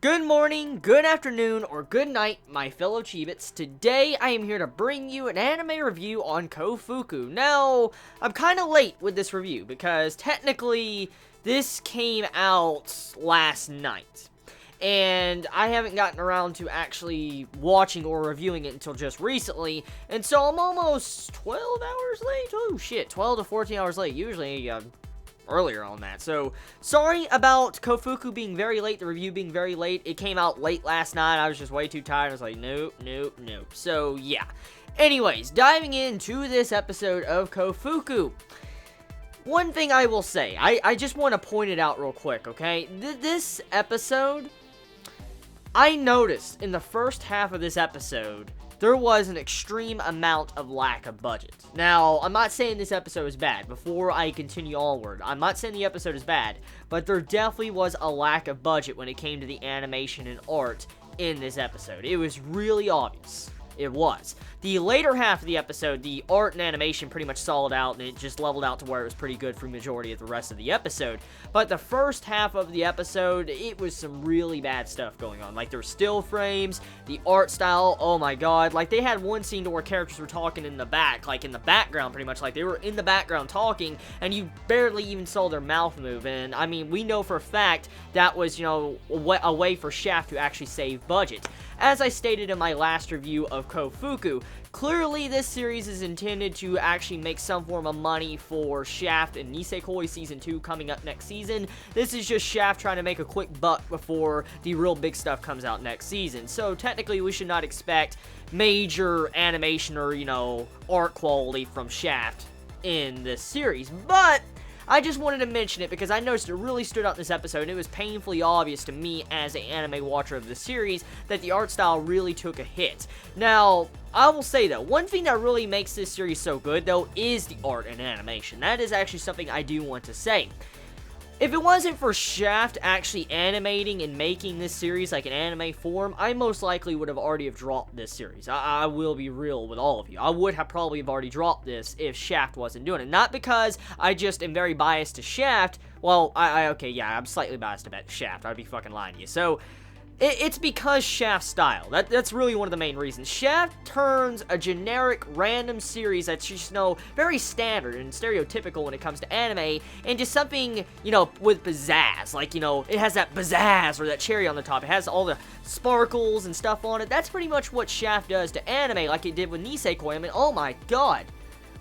Good morning, good afternoon, or good night, my fellow Chibits. Today, I am here to bring you an anime review on Koufuku. Now, I'm kind of late with this review, because technically, this came out last night. And I haven't gotten around to actually watching or reviewing it until just recently, and so I'm almost 12 hours late? Oh shit, 12 to 14 hours late. Usually, earlier on that. So, sorry about Koufuku being very late, the review being very late. It came out late last night. I was just way too tired. I was like, nope. So, yeah. Anyways, diving into this episode of Koufuku. One thing I will say, I just want to point it out real quick, okay? This episode, I noticed in the first half of this episode, there was an extreme amount of lack of budget. Now, I'm not saying this episode is bad. Before I continue onward, I'm not saying the episode is bad, but there definitely was a lack of budget when it came to the animation and art in this episode. It was really obvious. It was. The later half of the episode, the art and animation pretty much solid out, and it just leveled out to where it was pretty good for the majority of the rest of the episode. But the first half of the episode, it was some really bad stuff going on. Like, there were still frames, the art style, oh my god. Like, they had one scene to where characters were talking in the back, like in the background pretty much. Like, they were in the background talking, and you barely even saw their mouth move. And, I mean, we know for a fact that was, you know, a way for Shaft to actually save budget. As I stated in my last review of Koufuku, clearly this series is intended to actually make some form of money for Shaft and Nisekoi Season 2 coming up next season. This is just Shaft trying to make a quick buck before the real big stuff comes out next season. So technically we should not expect major animation or, you know, art quality from Shaft in this series. But I just wanted to mention it because I noticed it really stood out in this episode, and it was painfully obvious to me as an anime watcher of the series that the art style really took a hit. Now, I will say though, one thing that really makes this series so good though is the art and animation. That is actually something I do want to say. If it wasn't for Shaft actually animating and making this series like an anime form, I most likely would have already dropped this series. I will be real with all of you. I would have probably have already dropped this if Shaft wasn't doing it. Not because I just am very biased to Shaft. Well, okay, yeah, I'm slightly biased about Shaft. I'd be fucking lying to you. So, it's because Shaft's style. That's really one of the main reasons. Shaft turns a generic, random series that's just, you know, very standard and stereotypical when it comes to anime into something, you know, with pizzazz. Like, you know, it has that pizzazz or that cherry on the top. It has all the sparkles and stuff on it. That's pretty much what Shaft does to anime, like it did with Nisekoi. I mean, oh my god.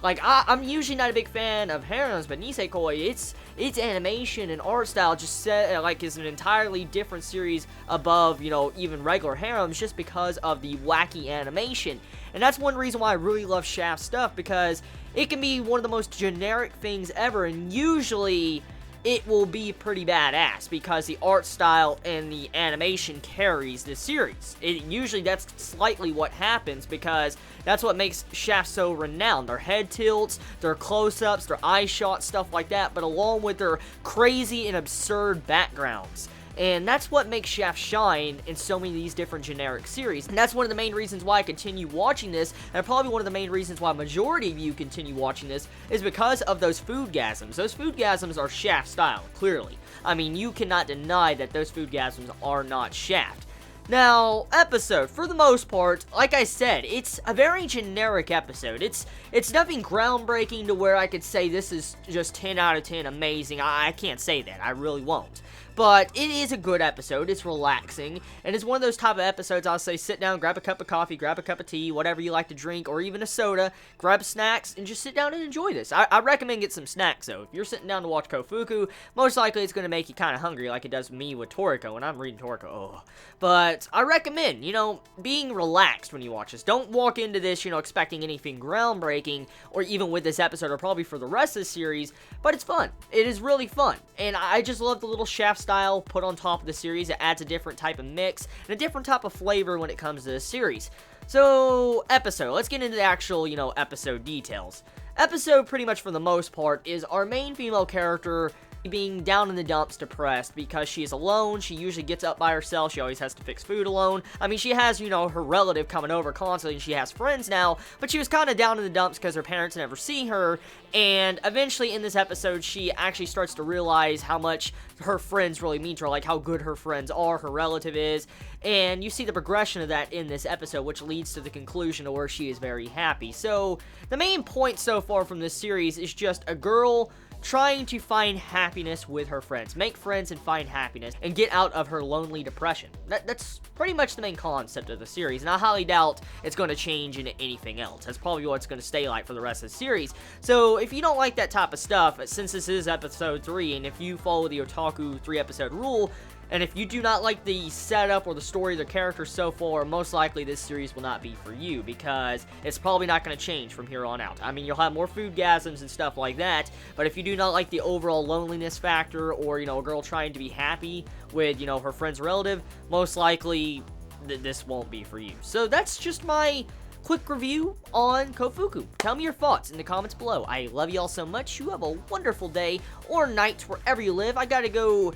Like, I'm usually not a big fan of harems, but Nisekoi, its animation and art style just is an entirely different series above, you know, even regular harems just because of the wacky animation. And that's one reason why I really love Shaft stuff, because it can be one of the most generic things ever, and usually it will be pretty badass because the art style and the animation carries this series. Usually that's slightly what happens because that's what makes Shaft so renowned. Their head tilts, their close-ups, their eye shots, stuff like that, but along with their crazy and absurd backgrounds. And that's what makes Shaft shine in so many of these different generic series. And that's one of the main reasons why I continue watching this, and probably one of the main reasons why a majority of you continue watching this, is because of those Foodgasms. Those Foodgasms are Shaft style, clearly. I mean, you cannot deny that those Foodgasms are not Shaft. Now, episode, for the most part, like I said, it's a very generic episode. It's nothing groundbreaking to where I could say this is just 10 out of 10 amazing. I can't say that. I really won't. But it is a good episode, it's relaxing, and it's one of those type of episodes I'll say sit down, grab a cup of coffee, grab a cup of tea, whatever you like to drink, or even a soda, grab snacks, and just sit down and enjoy this. I recommend get some snacks though. If you're sitting down to watch Koufuku, most likely it's going to make you kind of hungry like it does me with Toriko, and I'm reading Toriko, oh. But I recommend, you know, being relaxed when you watch this. Don't walk into this, you know, expecting anything groundbreaking, or even with this episode, or probably for the rest of the series, but it's fun. It is really fun, and I just love the little Shaft style put on top of the series. It adds a different type of mix and a different type of flavor when it comes to this series. So, episode. Let's get into the actual, you know, episode details. Episode, pretty much for the most part, is our main female character being down in the dumps, depressed, because she is alone. She usually gets up by herself. She always has to fix food alone. I mean, she has, you know, her relative coming over constantly, and she has friends now, but she was kind of down in the dumps because her parents never see her, and eventually in this episode, she actually starts to realize how much her friends really mean to her, like how good her friends are, her relative is, and you see the progression of that in this episode, which leads to the conclusion of where she is very happy. So, the main point so far from this series is just a girl trying to find happiness with her friends, make friends and find happiness, and get out of her lonely depression. That's pretty much the main concept of the series, and I highly doubt it's going to change into anything else. That's probably what it's going to stay like for the rest of the series. So if you don't like that type of stuff, since this is episode 3, and if you follow the Otaku 3-episode rule, and if you do not like the setup or the story of the characters so far, most likely this series will not be for you, because it's probably not going to change from here on out. I mean, you'll have more Foodgasms and stuff like that, but if you do not like the overall loneliness factor, or, you know, a girl trying to be happy with, you know, her friend's relative, most likely this won't be for you. So that's just my quick review on Koufuku. Tell me your thoughts in the comments below. I love you all so much. You have a wonderful day or night wherever you live. I gotta go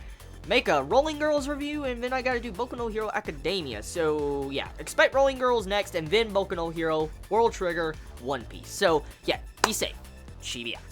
make a Rolling Girls review, and then I gotta do Boku no Hero Academia. So, yeah, expect Rolling Girls next, and then Boku no Hero, World Trigger, One Piece. So, yeah, be safe. Chibi out.